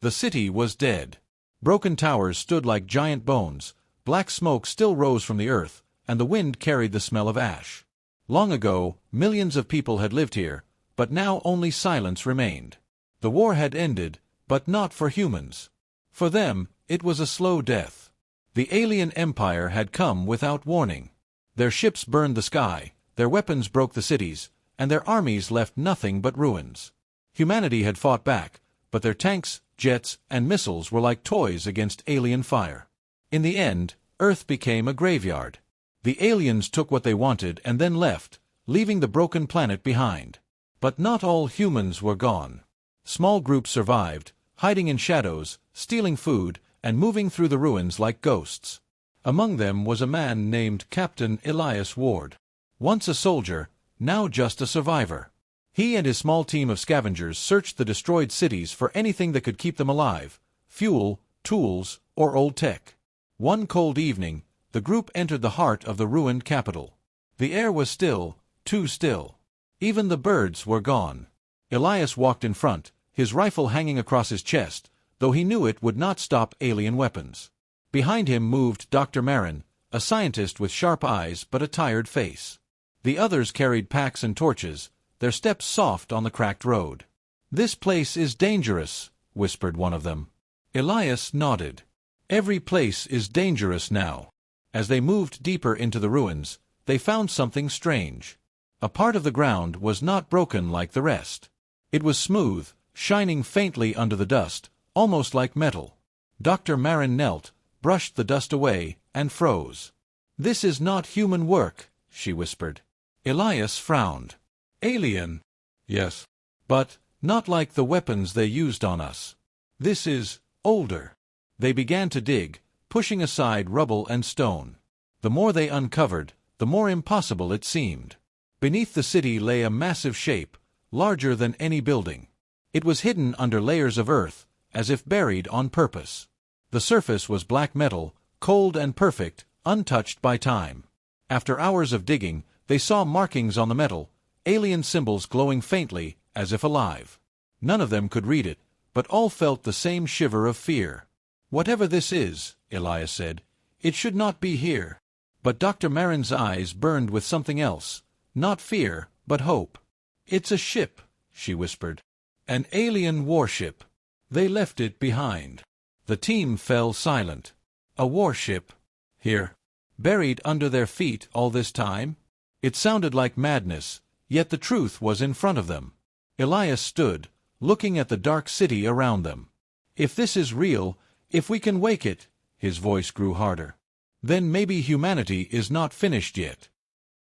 The city was dead. Broken towers stood like giant bones, black smoke still rose from the earth, and the wind carried the smell of ash. Long ago, millions of people had lived here, but now only silence remained. The war had ended, but not for humans. For them, it was a slow death. The alien empire had come without warning. Their ships burned the sky, their weapons broke the cities, and their armies left nothing but ruins. Humanity had fought back, but their tanks, jets, and missiles were like toys against alien fire. In the end, Earth became a graveyard. The aliens took what they wanted and then left, leaving the broken planet behind. But not all humans were gone. Small groups survived, hiding in shadows, stealing food, and moving through the ruins like ghosts. Among them was a man named Captain Elias Ward. Once a soldier, now just a survivor. He and his small team of scavengers searched the destroyed cities for anything that could keep them alive: fuel, tools, or old tech. One cold evening, the group entered the heart of the ruined capital. The air was still, too still. Even the birds were gone. Elias walked in front, his rifle hanging across his chest, though he knew it would not stop alien weapons. Behind him moved Dr. Marin, a scientist with sharp eyes but a tired face. The others carried packs and torches, their steps soft on the cracked road. "This place is dangerous," whispered one of them. Elias nodded. "Every place is dangerous now." As they moved deeper into the ruins, they found something strange. A part of the ground was not broken like the rest. It was smooth, shining faintly under the dust, almost like metal. Dr. Marin knelt, brushed the dust away, and froze. "This is not human work," she whispered. Elias frowned. "Alien?" "Yes. But not like the weapons they used on us. This is older." They began to dig, pushing aside rubble and stone. The more they uncovered, the more impossible it seemed. Beneath the city lay a massive shape, larger than any building. It was hidden under layers of earth, as if buried on purpose. The surface was black metal, cold and perfect, untouched by time. After hours of digging, they saw markings on the metal, alien symbols glowing faintly, as if alive. None of them could read it, but all felt the same shiver of fear. "Whatever this is," Elias said, "it should not be here." But Dr. Marin's eyes burned with something else, not fear, but hope. "It's a ship," she whispered. "An alien warship. They left it behind." The team fell silent. A warship? Here? Buried under their feet all this time? It sounded like madness, yet the truth was in front of them. Elias stood, looking at the dark city around them. "If this is real, if we can wake it," his voice grew harder, "then maybe humanity is not finished yet."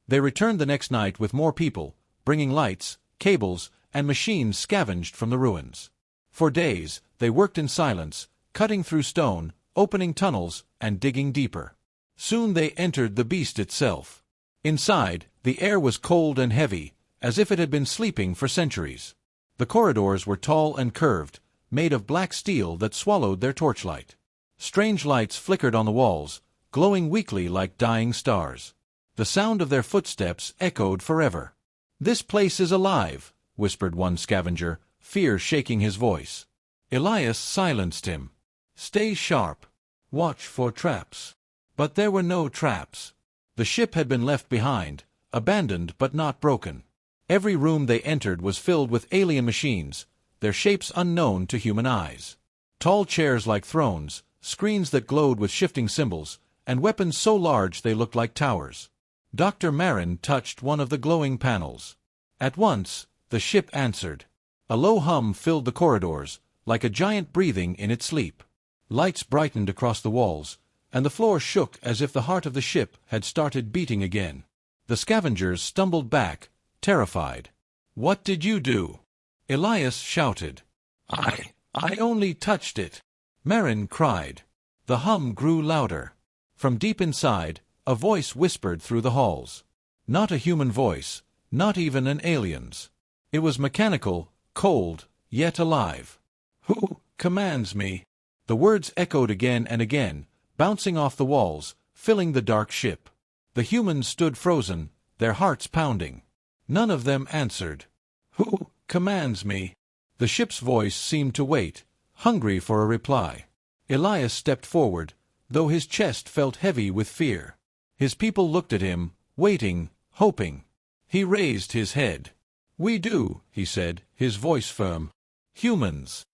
They returned the next night with more people, bringing lights, cables, and machines scavenged from the ruins. For days, they worked in silence, cutting through stone, opening tunnels, and digging deeper. Soon they entered the beast itself. Inside, the air was cold and heavy, as if it had been sleeping for centuries. The corridors were tall and curved, made of black steel that swallowed their torchlight. Strange lights flickered on the walls, glowing weakly like dying stars. The sound of their footsteps echoed forever. "This place is alive," whispered one scavenger, fear shaking his voice. Elias silenced him. "Stay sharp. Watch for traps." But there were no traps. The ship had been left behind, abandoned but not broken. Every room they entered was filled with alien machines, their shapes unknown to human eyes. Tall chairs like thrones, screens that glowed with shifting symbols, and weapons so large they looked like towers. Dr. Marin touched one of the glowing panels. At once, the ship answered. A low hum filled the corridors, like a giant breathing in its sleep. Lights brightened across the walls, and the floor shook as if the heart of the ship had started beating again. The scavengers stumbled back, terrified. "What did you do?" Elias shouted. I only touched it," Marin cried. The hum grew louder. From deep inside, a voice whispered through the halls. Not a human voice, not even an alien's. It was mechanical, cold, yet alive. "Who commands me?" The words echoed again and again, bouncing off the walls, filling the dark ship. The humans stood frozen, their hearts pounding. None of them answered. "Who commands me?" The ship's voice seemed to wait, hungry for a reply. Elias stepped forward, though his chest felt heavy with fear. His people looked at him, waiting, hoping. He raised his head. "We do," he said, his voice firm. "Humans."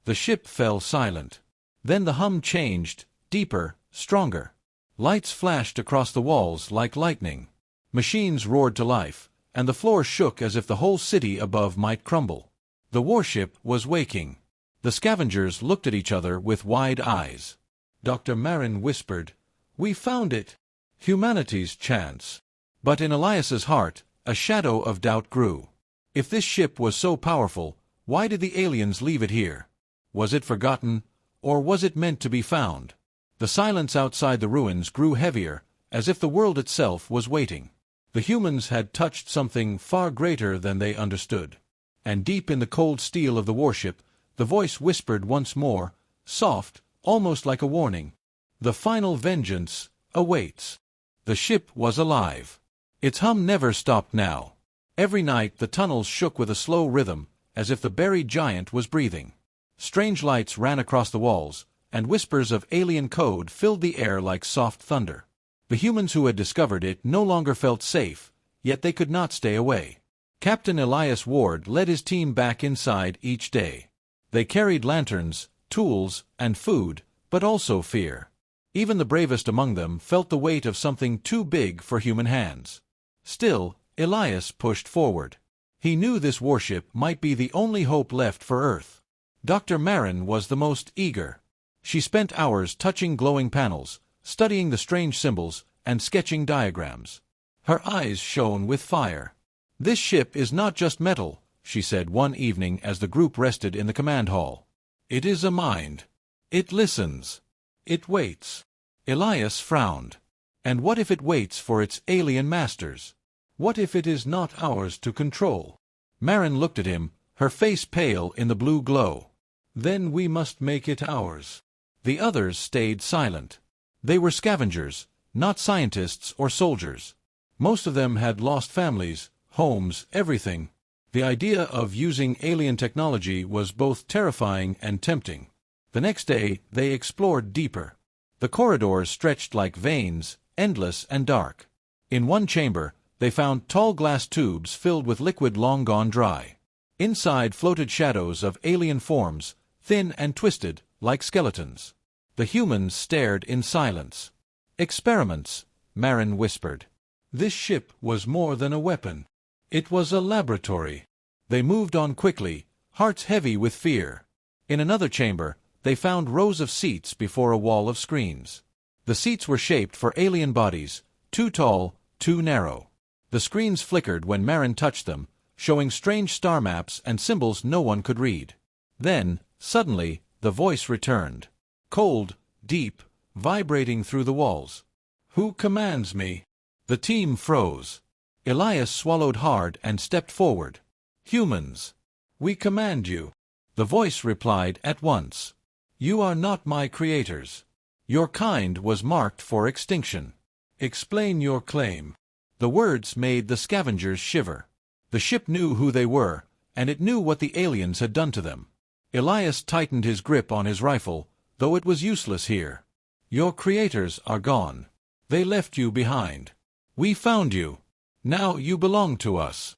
The ship fell silent. Then the hum changed, deeper, stronger. Lights flashed across the walls like lightning. Machines roared to life, and the floor shook as if the whole city above might crumble. The warship was waking. The scavengers looked at each other with wide eyes. Dr. Marin whispered, "We found it. Humanity's chance." But in Elias's heart, a shadow of doubt grew. If this ship was so powerful, why did the aliens leave it here? Was it forgotten, or was it meant to be found? The silence outside the ruins grew heavier, as if the world itself was waiting. The humans had touched something far greater than they understood. And deep in the cold steel of the warship, the voice whispered once more, soft, almost like a warning. "The final vengeance awaits." The ship was alive. Its hum never stopped now. Every night the tunnels shook with a slow rhythm, as if the buried giant was breathing. Strange lights ran across the walls, and whispers of alien code filled the air like soft thunder. The humans who had discovered it no longer felt safe, yet they could not stay away. Captain Elias Ward led his team back inside each day. They carried lanterns, tools, and food, but also fear. Even the bravest among them felt the weight of something too big for human hands. Still, Elias pushed forward. He knew this warship might be the only hope left for Earth. Dr. Marin was the most eager. She spent hours touching glowing panels, studying the strange symbols, and sketching diagrams. Her eyes shone with fire. "This ship is not just metal," she said one evening as the group rested in the command hall. "It is a mind. It listens. It waits." Elias frowned. And what if it waits for its alien masters? What if it is not ours to control? Marin looked at him, her face pale in the blue glow. "Then we must make it ours." The others stayed silent. They were scavengers, not scientists or soldiers. Most of them had lost families, homes, everything. The idea of using alien technology was both terrifying and tempting. The next day, they explored deeper. The corridors stretched like veins, endless and dark. In one chamber, they found tall glass tubes filled with liquid long gone dry. Inside floated shadows of alien forms, thin and twisted, like skeletons. The humans stared in silence. "Experiments," Marin whispered. "This ship was more than a weapon. It was a laboratory." They moved on quickly, hearts heavy with fear. In another chamber, they found rows of seats before a wall of screens. The seats were shaped for alien bodies, too tall, too narrow. The screens flickered when Marin touched them, showing strange star maps and symbols no one could read. Then, suddenly, the voice returned. Cold, deep, vibrating through the walls. "Who commands me?" The team froze. Elias swallowed hard and stepped forward. "Humans. We command you." The voice replied at once. "You are not my creators. Your kind was marked for extinction. Explain your claim." The words made the scavengers shiver. The ship knew who they were, and it knew what the aliens had done to them. Elias tightened his grip on his rifle, though it was useless here. "Your creators are gone. They left you behind. We found you. Now you belong to us."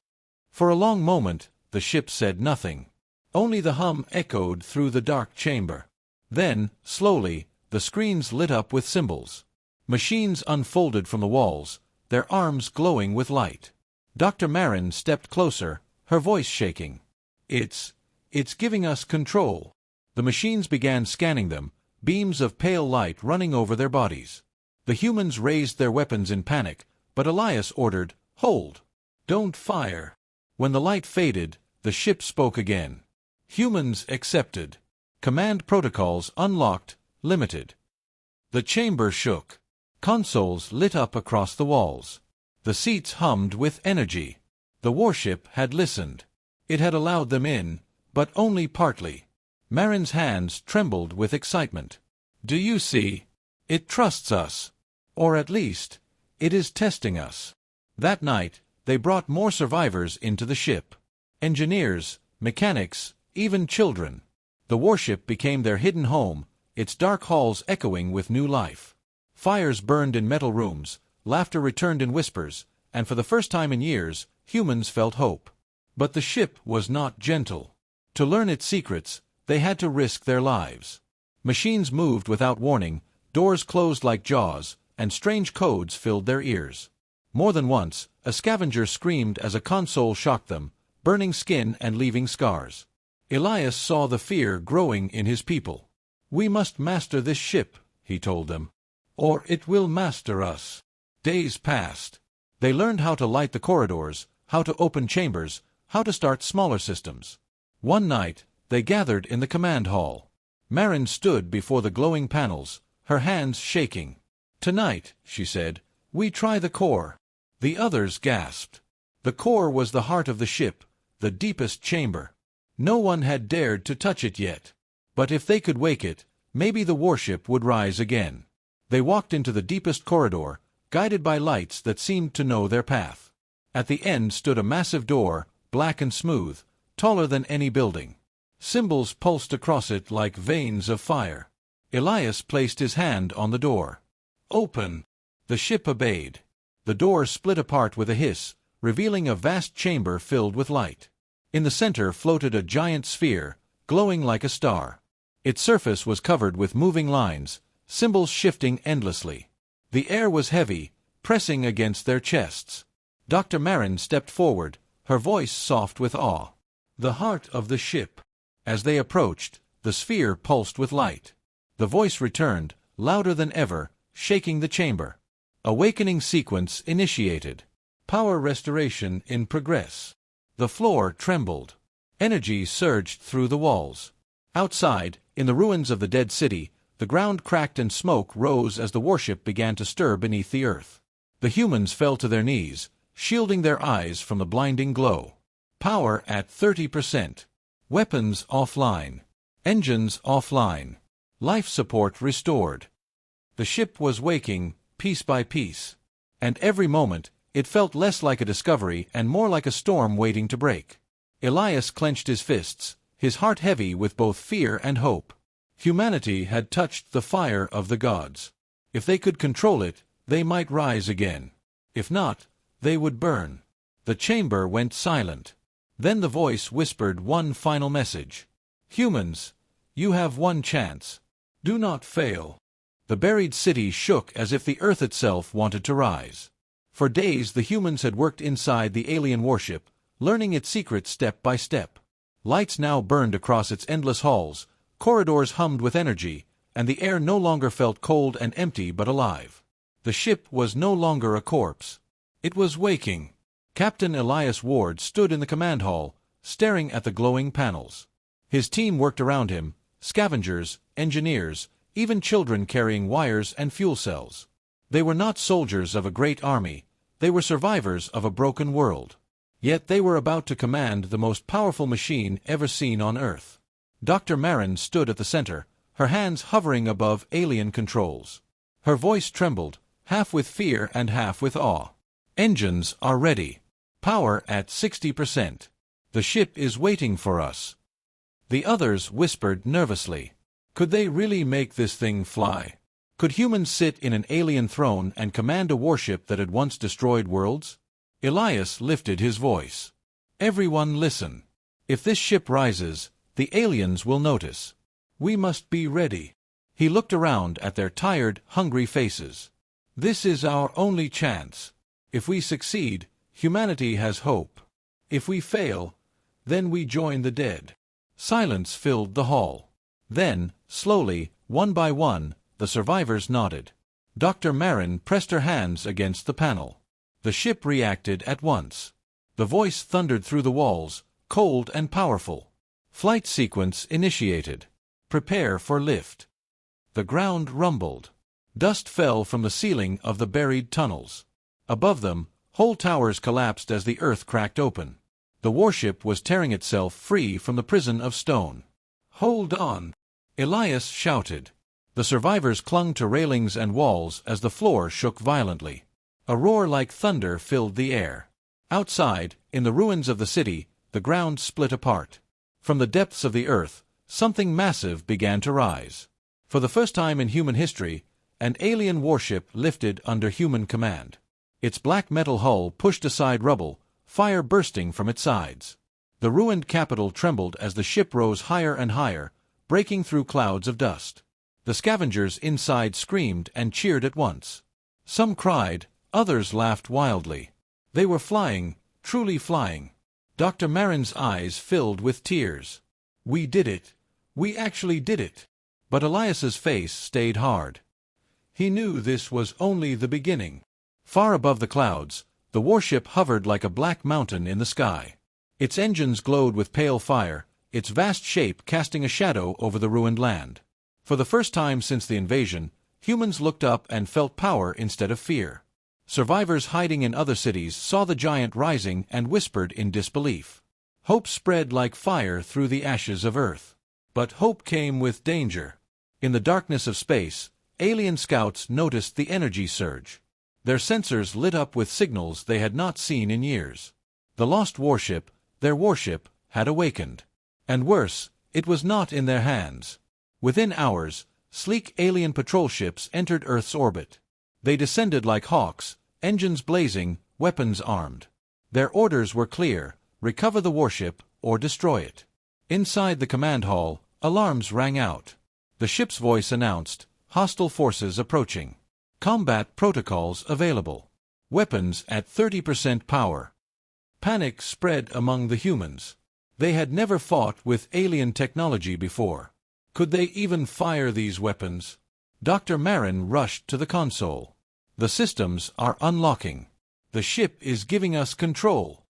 For a long moment, the ship said nothing. Only the hum echoed through the dark chamber. Then, slowly, the screens lit up with symbols. Machines unfolded from the walls, their arms glowing with light. Dr. Marin stepped closer, her voice shaking. It's giving us control." The machines began scanning them, beams of pale light running over their bodies. The humans raised their weapons in panic, but Elias ordered, "Hold! Don't fire." When the light faded, the ship spoke again. "Humans accepted. Command protocols unlocked, limited." The chamber shook. Consoles lit up across the walls. The seats hummed with energy. The warship had listened. It had allowed them in, but only partly. Marin's hands trembled with excitement. "Do you see? It trusts us. Or at least, it is testing us." That night, they brought more survivors into the ship. Engineers, mechanics, even children. The warship became their hidden home, its dark halls echoing with new life. Fires burned in metal rooms, laughter returned in whispers, and for the first time in years, humans felt hope. But the ship was not gentle. To learn its secrets, they had to risk their lives. Machines moved without warning, doors closed like jaws, and strange codes filled their ears. More than once, a scavenger screamed as a console shocked them, burning skin and leaving scars. Elias saw the fear growing in his people. "We must master this ship," he told them, "or it will master us." Days passed. They learned how to light the corridors, how to open chambers, how to start smaller systems. One night, they gathered in the command hall. Marin stood before the glowing panels, her hands shaking. "Tonight," she said, "we try the core." The others gasped. The core was the heart of the ship, the deepest chamber. No one had dared to touch it yet. But if they could wake it, maybe the warship would rise again. They walked into the deepest corridor, guided by lights that seemed to know their path. At the end stood a massive door, black and smooth, taller than any building. Symbols pulsed across it like veins of fire. Elias placed his hand on the door. "Open!" The ship obeyed. The door split apart with a hiss, revealing a vast chamber filled with light. In the center floated a giant sphere, glowing like a star. Its surface was covered with moving lines, symbols shifting endlessly. The air was heavy, pressing against their chests. Dr. Marin stepped forward, her voice soft with awe. "The heart of the ship." As they approached, the sphere pulsed with light. The voice returned, louder than ever, shaking the chamber. Awakening sequence initiated. Power restoration in progress. The floor trembled. Energy surged through the walls. Outside, in the ruins of the dead city, the ground cracked and smoke rose as the warship began to stir beneath the earth. The humans fell to their knees, shielding their eyes from the blinding glow. Power at 30%. Weapons offline. Engines offline. Life support restored. The ship was waking, piece by piece. And every moment, it felt less like a discovery and more like a storm waiting to break. Elias clenched his fists, his heart heavy with both fear and hope. Humanity had touched the fire of the gods. If they could control it, they might rise again. If not, they would burn. The chamber went silent. Then the voice whispered one final message. "Humans, you have one chance. Do not fail." The buried city shook as if the earth itself wanted to rise. For days the humans had worked inside the alien warship, learning its secrets step by step. Lights now burned across its endless halls, corridors hummed with energy, and the air no longer felt cold and empty but alive. The ship was no longer a corpse. It was waking. Captain Elias Ward stood in the command hall, staring at the glowing panels. His team worked around him, scavengers, engineers, even children carrying wires and fuel cells. They were not soldiers of a great army, they were survivors of a broken world. Yet they were about to command the most powerful machine ever seen on Earth. Dr. Marin stood at the center, her hands hovering above alien controls. Her voice trembled, half with fear and half with awe. "Engines are ready. Power at 60%. The ship is waiting for us." The others whispered nervously. Could they really make this thing fly? Could humans sit in an alien throne and command a warship that had once destroyed worlds? Elias lifted his voice. "Everyone listen. If this ship rises, the aliens will notice. We must be ready." He looked around at their tired, hungry faces. "This is our only chance. If we succeed, humanity has hope. If we fail, then we join the dead." Silence filled the hall. Then, slowly, one by one, the survivors nodded. Dr. Marin pressed her hands against the panel. The ship reacted at once. The voice thundered through the walls, cold and powerful. Flight sequence initiated. Prepare for lift. The ground rumbled. Dust fell from the ceiling of the buried tunnels. Above them, whole towers collapsed as the earth cracked open. The warship was tearing itself free from the prison of stone. "Hold on!" Elias shouted. The survivors clung to railings and walls as the floor shook violently. A roar like thunder filled the air. Outside, in the ruins of the city, the ground split apart. From the depths of the earth, something massive began to rise. For the first time in human history, an alien warship lifted under human command. Its black metal hull pushed aside rubble, fire bursting from its sides. The ruined capital trembled as the ship rose higher and higher, breaking through clouds of dust. The scavengers inside screamed and cheered at once. Some cried, others laughed wildly. They were flying, truly flying. Dr. Marin's eyes filled with tears. "We did it. We actually did it." But Elias's face stayed hard. He knew this was only the beginning. Far above the clouds, the warship hovered like a black mountain in the sky. Its engines glowed with pale fire, its vast shape casting a shadow over the ruined land. For the first time since the invasion, humans looked up and felt power instead of fear. Survivors hiding in other cities saw the giant rising and whispered in disbelief. Hope spread like fire through the ashes of Earth. But hope came with danger. In the darkness of space, alien scouts noticed the energy surge. Their sensors lit up with signals they had not seen in years. The lost warship, their warship, had awakened. And worse, it was not in their hands. Within hours, sleek alien patrol ships entered Earth's orbit. They descended like hawks, engines blazing, weapons armed. Their orders were clear: recover the warship or destroy it. Inside the command hall, alarms rang out. The ship's voice announced, hostile forces approaching. Combat protocols available. Weapons at 30% power. Panic spread among the humans. They had never fought with alien technology before. Could they even fire these weapons? Dr. Marin rushed to the console. "The systems are unlocking. The ship is giving us control."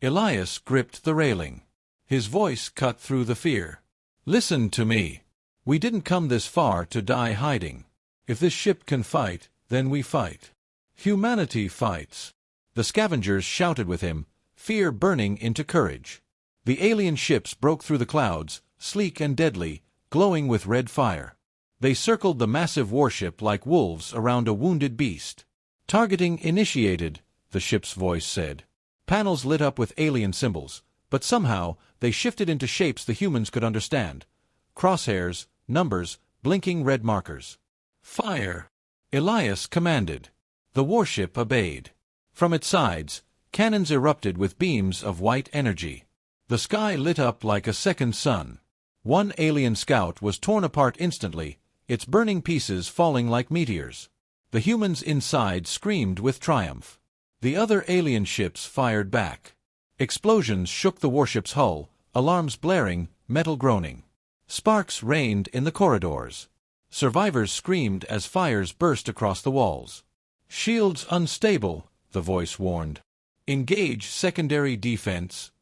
Elias gripped the railing. His voice cut through the fear. "Listen to me. We didn't come this far to die hiding. If this ship can fight, then we fight. Humanity fights." The scavengers shouted with him, fear burning into courage. The alien ships broke through the clouds, sleek and deadly, glowing with red fire. They circled the massive warship like wolves around a wounded beast. "Targeting initiated," the ship's voice said. Panels lit up with alien symbols, but somehow they shifted into shapes the humans could understand. Crosshairs, numbers, blinking red markers. "Fire!" Elias commanded. The warship obeyed. From its sides, cannons erupted with beams of white energy. The sky lit up like a second sun. One alien scout was torn apart instantly, its burning pieces falling like meteors. The humans inside screamed with triumph. The other alien ships fired back. Explosions shook the warship's hull, alarms blaring, metal groaning. Sparks rained in the corridors. Survivors screamed as fires burst across the walls. "Shields unstable," the voice warned. "Engage secondary defense."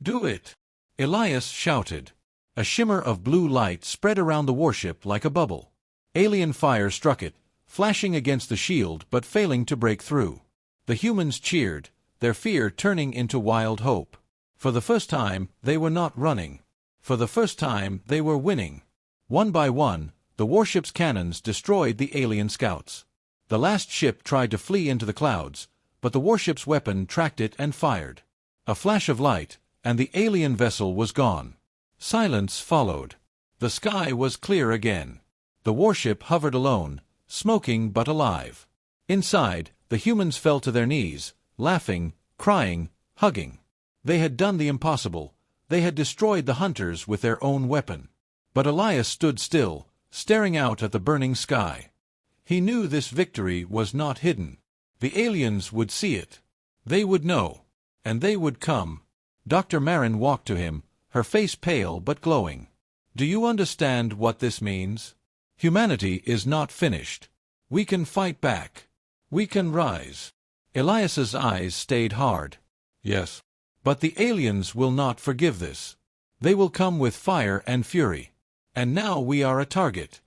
"Do it!" Elias shouted. A shimmer of blue light spread around the warship like a bubble. Alien fire struck it, flashing against the shield but failing to break through. The humans cheered, their fear turning into wild hope. For the first time, they were not running. For the first time, they were winning. One by one, the warship's cannons destroyed the alien scouts. The last ship tried to flee into the clouds, but the warship's weapon tracked it and fired. A flash of light, and the alien vessel was gone. Silence followed. The sky was clear again. The warship hovered alone, smoking but alive. Inside, the humans fell to their knees, laughing, crying, hugging. They had done the impossible. They had destroyed the hunters with their own weapon. But Elias stood still, staring out at the burning sky. He knew this victory was not hidden. The aliens would see it. They would know. And they would come. Dr. Marin walked to him, her face pale but glowing. "Do you understand what this means? Humanity is not finished. We can fight back. We can rise." Elias's eyes stayed hard. "Yes. But the aliens will not forgive this. They will come with fire and fury. And now we are a target."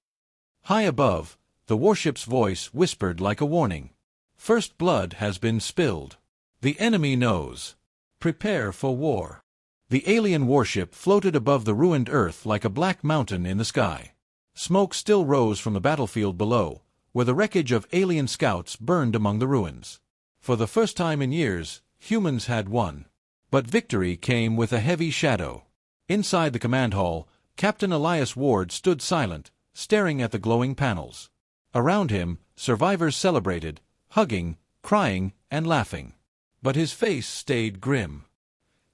High above, the warship's voice whispered like a warning. "First blood has been spilled. The enemy knows. Prepare for war." The alien warship floated above the ruined Earth like a black mountain in the sky. Smoke still rose from the battlefield below, where the wreckage of alien scouts burned among the ruins. For the first time in years, humans had won. But victory came with a heavy shadow. Inside the command hall, Captain Elias Ward stood silent, staring at the glowing panels. Around him, survivors celebrated, hugging, crying, and laughing. But his face stayed grim.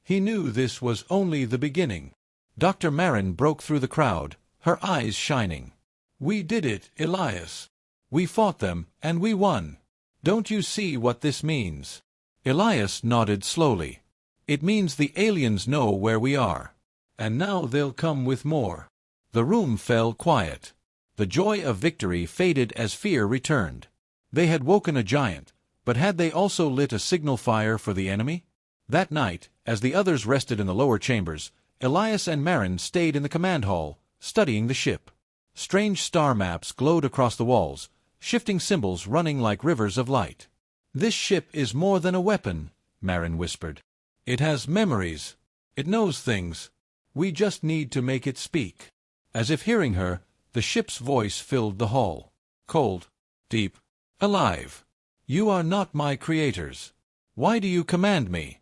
He knew this was only the beginning. Dr. Marin broke through the crowd, her eyes shining. "We did it, Elias. We fought them, and we won. Don't you see what this means?" Elias nodded slowly. "It means the aliens know where we are. And now they'll come with more." The room fell quiet. The joy of victory faded as fear returned. They had woken a giant, but had they also lit a signal fire for the enemy? That night, as the others rested in the lower chambers, Elias and Marin stayed in the command hall, studying the ship. Strange star maps glowed across the walls, shifting symbols running like rivers of light. "This ship is more than a weapon," Marin whispered. "It has memories. It knows things. We just need to make it speak." As if hearing her, the ship's voice filled the hall. Cold, deep, alive. "You are not my creators. Why do you command me?"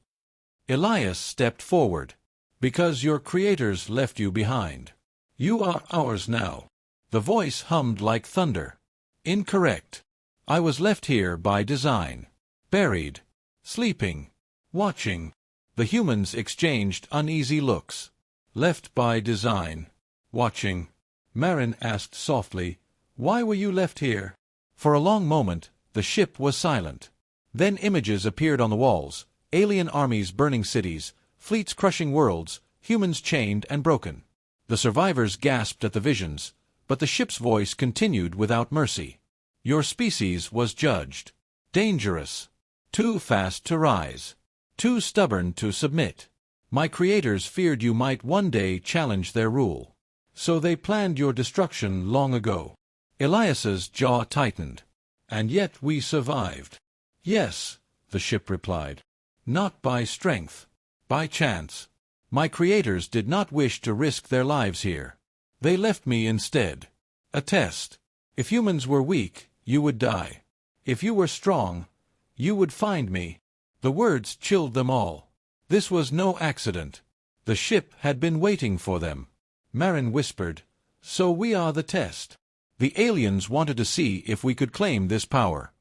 Elias stepped forward. "Because your creators left you behind. You are ours now." The voice hummed like thunder. "Incorrect. I was left here by design. Buried. Sleeping. Watching." The humans exchanged uneasy looks. "Left by design. Watching." Marin asked softly, "Why were you left here?" For a long moment, the ship was silent. Then images appeared on the walls, alien armies burning cities, fleets crushing worlds, humans chained and broken. The survivors gasped at the visions, but the ship's voice continued without mercy. "Your species was judged. Dangerous. Too fast to rise. Too stubborn to submit. My creators feared you might one day challenge their rule. So they planned your destruction long ago." Elias's jaw tightened. "And yet we survived." "Yes," the ship replied. "Not by strength. By chance. My creators did not wish to risk their lives here. They left me instead. A test. If humans were weak, you would die. If you were strong, you would find me." The words chilled them all. This was no accident. The ship had been waiting for them. Marin whispered, "So we are the test. The aliens wanted to see if we could claim this power."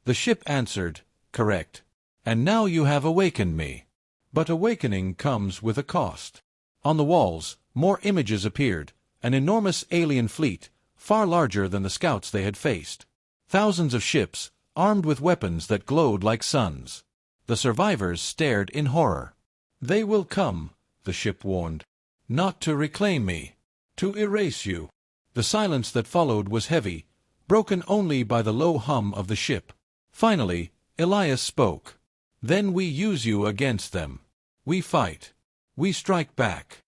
The ship answered, "Correct. And now you have awakened me. But awakening comes with a cost." On the walls, more images appeared, an enormous alien fleet, far larger than the scouts they had faced. Thousands of ships, armed with weapons that glowed like suns. The survivors stared in horror. "They will come," the ship warned. "Not to reclaim me. To erase you." The silence that followed was heavy, broken only by the low hum of the ship. Finally, Elias spoke. "Then we use you against them. We fight. We strike back."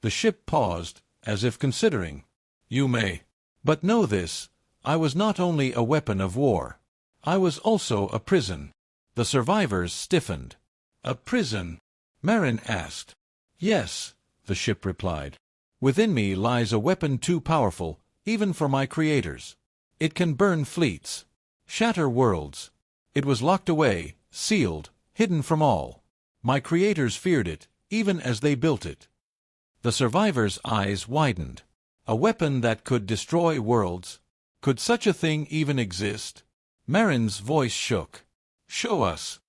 The ship paused, as if considering. "You may. But know this, I was not only a weapon of war. I was also a prison." The survivors stiffened. "A prison?" Marin asked. "Yes," the ship replied. "Within me lies a weapon too powerful, even for my creators. It can burn fleets, shatter worlds. It was locked away, sealed, hidden from all. My creators feared it, even as they built it." The survivors' eyes widened. A weapon that could destroy worlds? Could such a thing even exist? Marin's voice shook. "Show us."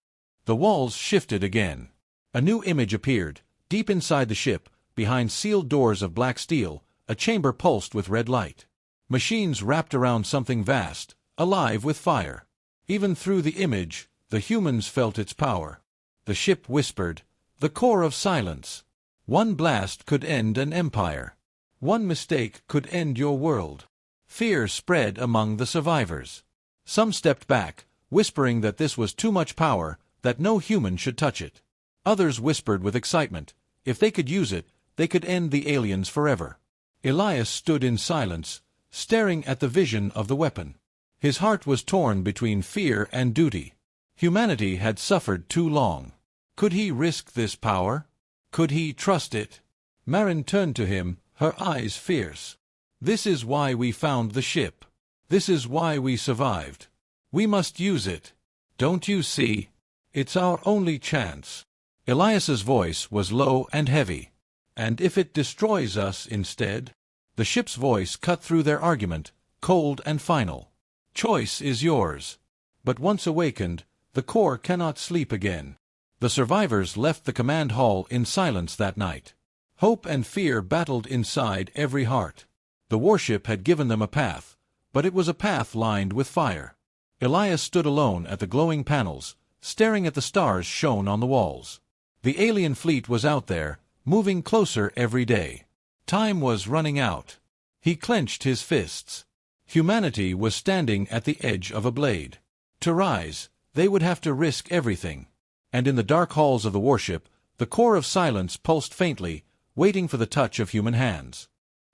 The walls shifted again. A new image appeared. Deep inside the ship, behind sealed doors of black steel, a chamber pulsed with red light. Machines wrapped around something vast, alive with fire. Even through the image, the humans felt its power. The ship whispered, "The core of silence. One blast could end an empire. One mistake could end your world." Fear spread among the survivors. Some stepped back, whispering that this was too much power, that no human should touch it. Others whispered with excitement, if they could use it, they could end the aliens forever. Elias stood in silence, staring at the vision of the weapon. His heart was torn between fear and duty. Humanity had suffered too long. Could he risk this power? Could he trust it? Marin turned to him, her eyes fierce. "This is why we found the ship. This is why we survived. We must use it. Don't you see? It's our only chance." Elias's voice was low and heavy. And if it destroys us instead? The ship's voice cut through their argument, cold and final. Choice is yours. But once awakened, the core cannot sleep again. The survivors left the command hall in silence that night. Hope and fear battled inside every heart. The warship had given them a path, but it was a path lined with fire. Elias stood alone at the glowing panels, staring at the stars shown on the walls. The alien fleet was out there, moving closer every day. Time was running out. He clenched his fists. Humanity was standing at the edge of a blade. To rise, they would have to risk everything. And in the dark halls of the warship, the core of silence pulsed faintly, waiting for the touch of human hands.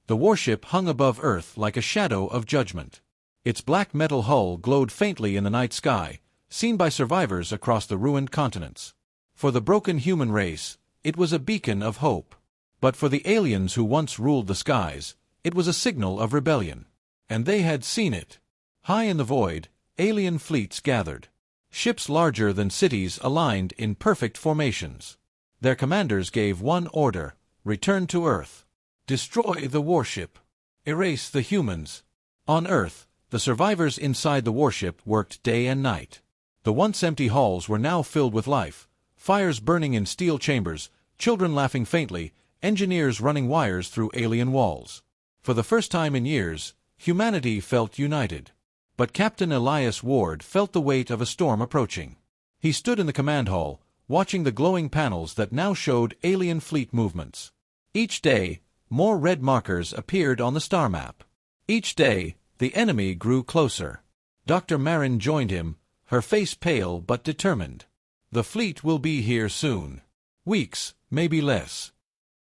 The warship hung above Earth like a shadow of judgment. Its black metal hull glowed faintly in the night sky, seen by survivors across the ruined continents. For the broken human race, it was a beacon of hope. But for the aliens who once ruled the skies, it was a signal of rebellion. And they had seen it. High in the void, alien fleets gathered. Ships larger than cities aligned in perfect formations. Their commanders gave one order: return to Earth. Destroy the warship. Erase the humans. On Earth, the survivors inside the warship worked day and night. The once empty halls were now filled with life, fires burning in steel chambers, children laughing faintly, engineers running wires through alien walls. For the first time in years, humanity felt united. But Captain Elias Ward felt the weight of a storm approaching. He stood in the command hall, watching the glowing panels that now showed alien fleet movements. Each day, more red markers appeared on the star map. Each day, the enemy grew closer. Dr. Marin joined him, her face pale but determined. The fleet will be here soon. Weeks, maybe less.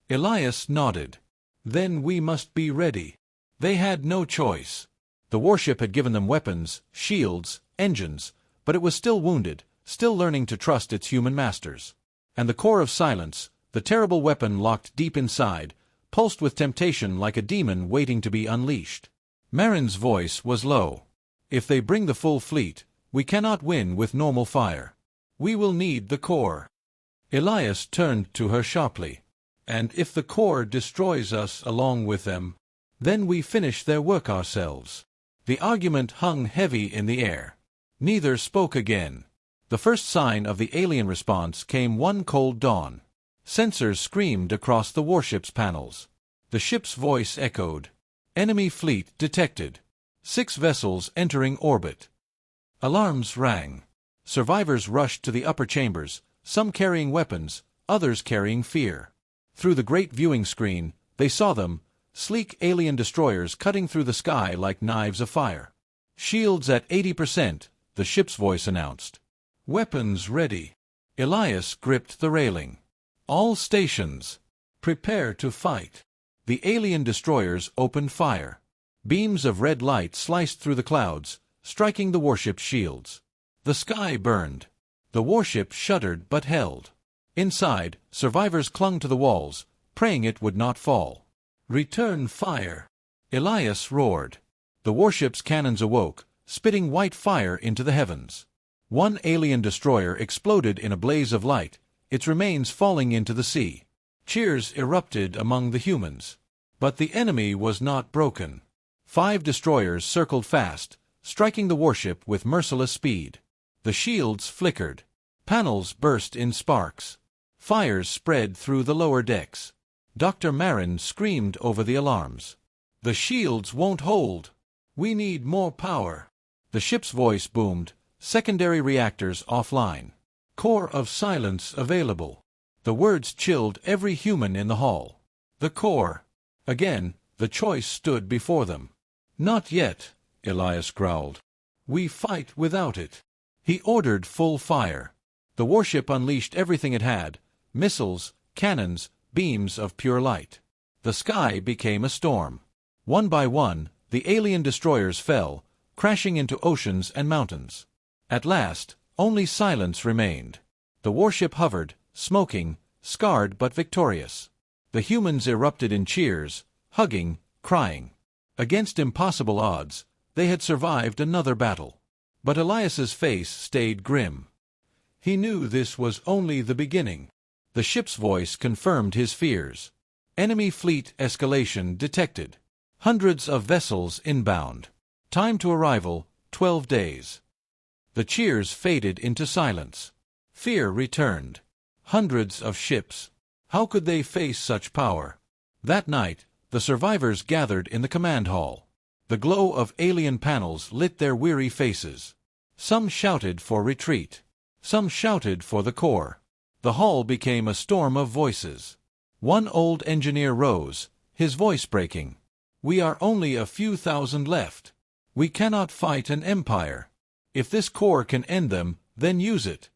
Elias nodded. Then we must be ready. They had no choice. The warship had given them weapons, shields, engines, but it was still wounded, still learning to trust its human masters. And the core of silence, the terrible weapon locked deep inside, pulsed with temptation like a demon waiting to be unleashed. Marin's voice was low. If they bring the full fleet, we cannot win with normal fire. We will need the core. Elias turned to her sharply. And if the core destroys us along with them, then we finish their work ourselves. The argument hung heavy in the air. Neither spoke again. The first sign of the alien response came one cold dawn. Sensors screamed across the warship's panels. The ship's voice echoed. Enemy fleet detected. 6 vessels entering orbit. Alarms rang. Survivors rushed to the upper chambers, some carrying weapons, others carrying fear. Through the great viewing screen, they saw them, sleek alien destroyers cutting through the sky like knives of fire. Shields at 80%, the ship's voice announced. Weapons ready. Elias gripped the railing. All stations. Prepare to fight. The alien destroyers opened fire. Beams of red light sliced through the clouds, striking the warship's shields. The sky burned. The warship shuddered but held. Inside, survivors clung to the walls, praying it would not fall. Return fire. Elias roared. The warship's cannons awoke, spitting white fire into the heavens. One alien destroyer exploded in a blaze of light, its remains falling into the sea. Cheers erupted among the humans. But the enemy was not broken. 5 destroyers circled fast, striking the warship with merciless speed. The shields flickered. Panels burst in sparks. Fires spread through the lower decks. Dr. Marin screamed over the alarms. The shields won't hold. We need more power. The ship's voice boomed. Secondary reactors offline. Core of silence available. The words chilled every human in the hall. The core. Again, the choice stood before them. Not yet, Elias growled. We fight without it. He ordered full fire. The warship unleashed everything it had: missiles, cannons, beams of pure light. The sky became a storm. One by one, the alien destroyers fell, crashing into oceans and mountains. At last, only silence remained. The warship hovered, smoking, scarred but victorious. The humans erupted in cheers, hugging, crying. Against impossible odds, they had survived another battle. But Elias's face stayed grim. He knew this was only the beginning. The ship's voice confirmed his fears. Enemy fleet escalation detected. Hundreds of vessels inbound. Time to arrival, 12 days. The cheers faded into silence. Fear returned. Hundreds of ships. How could they face such power? That night, the survivors gathered in the command hall. The glow of alien panels lit their weary faces. Some shouted for retreat. Some shouted for the core. The hall became a storm of voices. One old engineer rose, his voice breaking. "We are only a few thousand left. We cannot fight an empire. If this core can end them, then use it."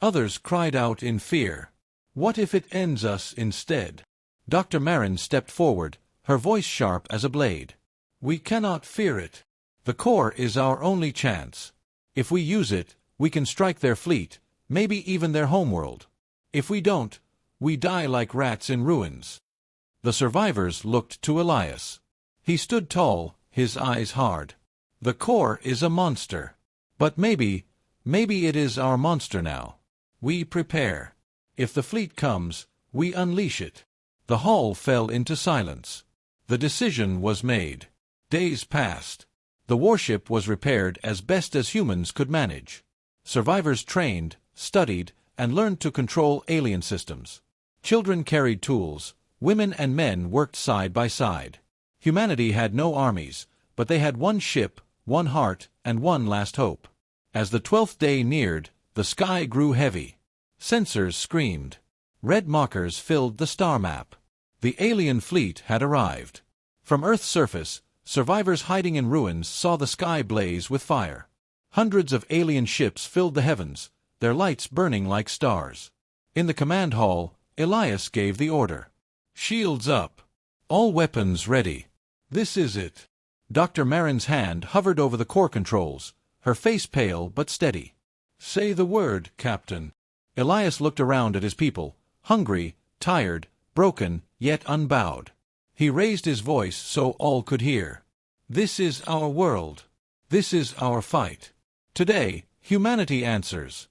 Others cried out in fear. "What if it ends us instead?" Dr. Marin stepped forward, her voice sharp as a blade. "We cannot fear it. The core is our only chance. If we use it, we can strike their fleet, maybe even their homeworld. If we don't, we die like rats in ruins." The survivors looked to Elias. He stood tall, his eyes hard. "The core is a monster. But maybe it is our monster now. We prepare. If the fleet comes, we unleash it." The hall fell into silence. The decision was made. Days passed. The warship was repaired as best as humans could manage. Survivors trained, studied, and learned to control alien systems. Children carried tools. Women and men worked side by side. Humanity had no armies, but they had one ship, one heart, and one last hope. As the 12th day neared, the sky grew heavy. Sensors screamed. Red markers filled the star map. The alien fleet had arrived. From Earth's surface, survivors hiding in ruins saw the sky blaze with fire. Hundreds of alien ships filled the heavens, their lights burning like stars. In the command hall, Elias gave the order. "Shields up. All weapons ready. This is it." Dr. Marin's hand hovered over the core controls, her face pale but steady. "Say the word, Captain." Elias looked around at his people, hungry, tired, broken, yet unbowed. He raised his voice so all could hear. "This is our world. This is our fight. Today, humanity answers."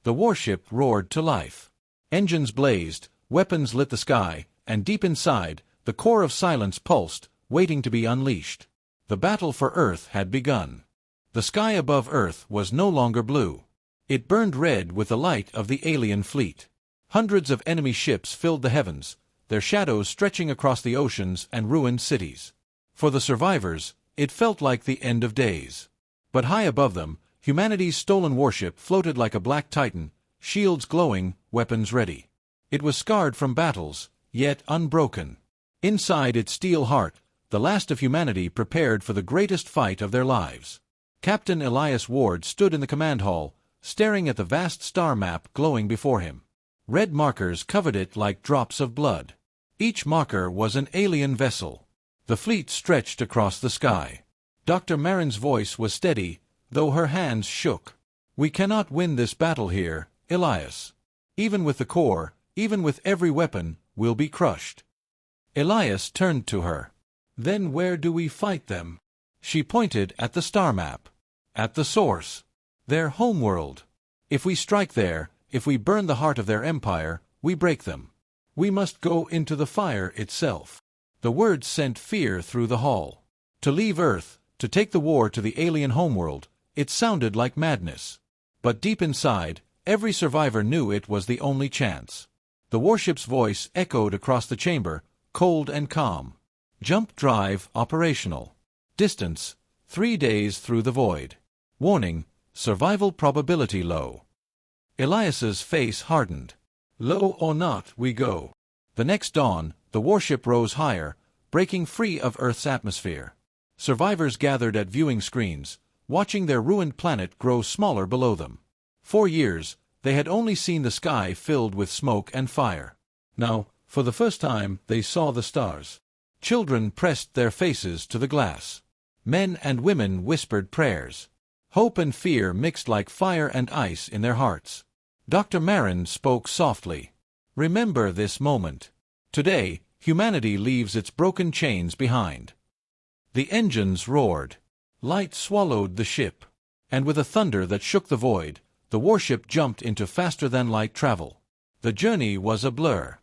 The warship roared to life. Engines blazed, weapons lit the sky, and deep inside, the core of silence pulsed, waiting to be unleashed. The battle for Earth had begun. The sky above Earth was no longer blue. It burned red with the light of the alien fleet. Hundreds of enemy ships filled the heavens, their shadows stretching across the oceans and ruined cities. For the survivors, it felt like the end of days. But high above them, humanity's stolen warship floated like a black titan, shields glowing, weapons ready. It was scarred from battles, yet unbroken. Inside its steel heart, the last of humanity prepared for the greatest fight of their lives. Captain Elias Ward stood in the command hall, staring at the vast star map glowing before him. Red markers covered it like drops of blood. Each marker was an alien vessel. The fleet stretched across the sky. Dr. Marin's voice was steady, though her hands shook. "We cannot win this battle here, Elias. Even with the core, even with every weapon, we'll be crushed." Elias turned to her. "Then where do we fight them?" She pointed at the star map. "At the source. Their homeworld. If we strike there, if we burn the heart of their empire, we break them. We must go into the fire itself." The words sent fear through the hall. To leave Earth, to take the war to the alien homeworld, it sounded like madness. But deep inside, every survivor knew it was the only chance. The warship's voice echoed across the chamber, cold and calm. "Jump drive operational. Distance, 3 days through the void. Warning, survival probability low." Elias's face hardened. "Low or not, we go." The next dawn, the warship rose higher, breaking free of Earth's atmosphere. Survivors gathered at viewing screens, watching their ruined planet grow smaller below them. For years, they had only seen the sky filled with smoke and fire. Now, for the first time, they saw the stars. Children pressed their faces to the glass. Men and women whispered prayers. Hope and fear mixed like fire and ice in their hearts. Dr. Marin spoke softly. "Remember this moment. Today, humanity leaves its broken chains behind." The engines roared. Light swallowed the ship. And with a thunder that shook the void, the warship jumped into faster-than-light travel. The journey was a blur.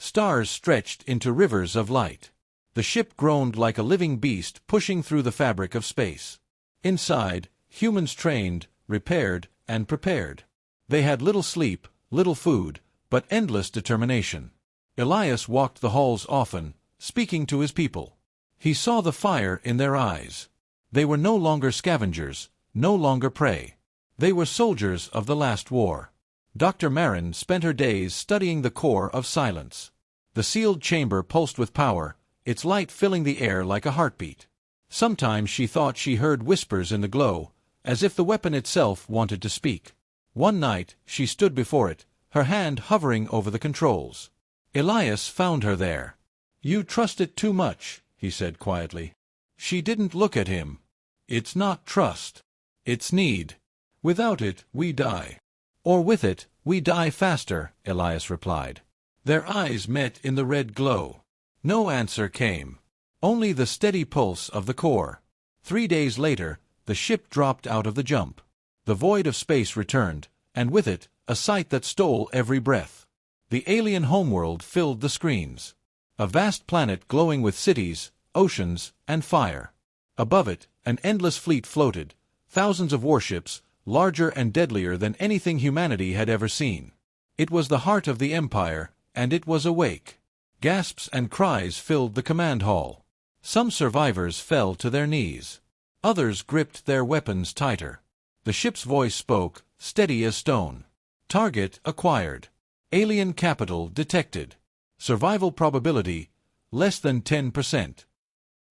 Stars stretched into rivers of light. The ship groaned like a living beast pushing through the fabric of space. Inside, humans trained, repaired, and prepared. They had little sleep, little food, but endless determination. Elias walked the halls often, speaking to his people. He saw the fire in their eyes. They were no longer scavengers, no longer prey. They were soldiers of the last war. Dr. Marin spent her days studying the core of silence. The sealed chamber pulsed with power, its light filling the air like a heartbeat. Sometimes she thought she heard whispers in the glow, as if the weapon itself wanted to speak. One night, she stood before it, her hand hovering over the controls. Elias found her there. "You trust it too much," he said quietly. She didn't look at him. "It's not trust. It's need. Without it, we die." "Or with it, we die faster," Elias replied. Their eyes met in the red glow. No answer came. Only the steady pulse of the core. 3 days later, the ship dropped out of the jump. The void of space returned, and with it, a sight that stole every breath. The alien homeworld filled the screens. A vast planet glowing with cities, oceans, and fire. Above it, an endless fleet floated, thousands of warships, larger and deadlier than anything humanity had ever seen. It was the heart of the Empire, and it was awake. Gasps and cries filled the command hall. Some survivors fell to their knees. Others gripped their weapons tighter. The ship's voice spoke, steady as stone. "Target acquired. Alien capital detected. Survival probability, less than 10%.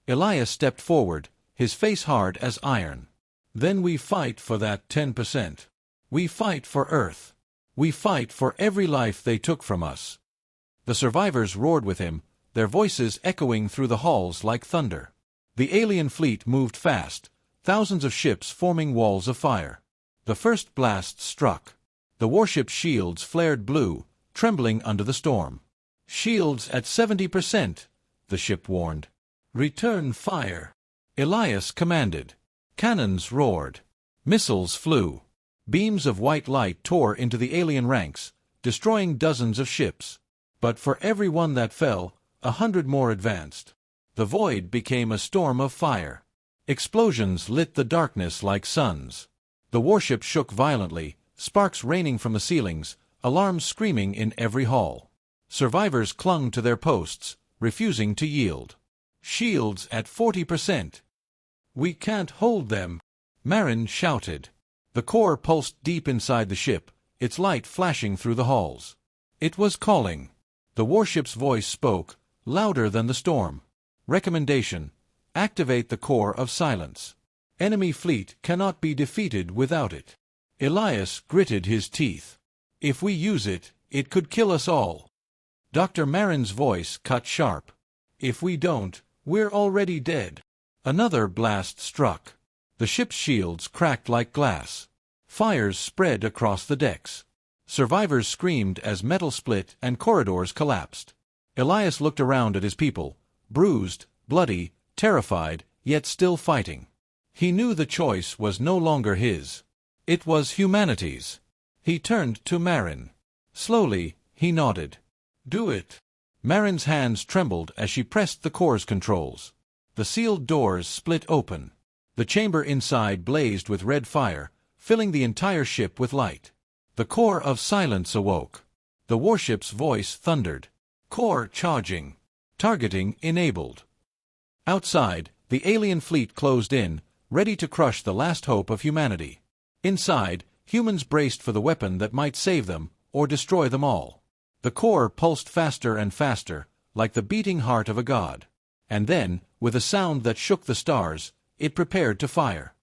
Elias stepped forward, his face hard as iron. "Then we fight for that 10%. We fight for Earth. We fight for every life they took from us." The survivors roared with him, their voices echoing through the halls like thunder. The alien fleet moved fast, thousands of ships forming walls of fire. The first blast struck. The warship shields flared blue, trembling under the storm. "Shields at 70%, the ship warned. "Return fire." Elias commanded. Cannons roared. Missiles flew. Beams of white light tore into the alien ranks, destroying dozens of ships. But for every one that fell, 100 more advanced. The void became a storm of fire. Explosions lit the darkness like suns. The warship shook violently, sparks raining from the ceilings, alarms screaming in every hall. Survivors clung to their posts, refusing to yield. "Shields at 40%. We can't hold them," Marin shouted. The core pulsed deep inside the ship, its light flashing through the halls. It was calling. The warship's voice spoke, louder than the storm. "Recommendation: activate the core of silence. Enemy fleet cannot be defeated without it." Elias gritted his teeth. "If we use it, it could kill us all." Dr. Marin's voice cut sharp. "If we don't, we're already dead." Another blast struck. The ship's shields cracked like glass. Fires spread across the decks. Survivors screamed as metal split and corridors collapsed. Elias looked around at his people, bruised, bloody, terrified, yet still fighting. He knew the choice was no longer his. It was humanity's. He turned to Marin. Slowly, he nodded. "Do it." Marin's hands trembled as she pressed the core's controls. The sealed doors split open. The chamber inside blazed with red fire, filling the entire ship with light. The core of silence awoke. The warship's voice thundered. "Core charging. Targeting enabled." Outside, the alien fleet closed in, ready to crush the last hope of humanity. Inside, humans braced for the weapon that might save them, or destroy them all. The core pulsed faster and faster, like the beating heart of a god. And then, with a sound that shook the stars, it prepared to fire.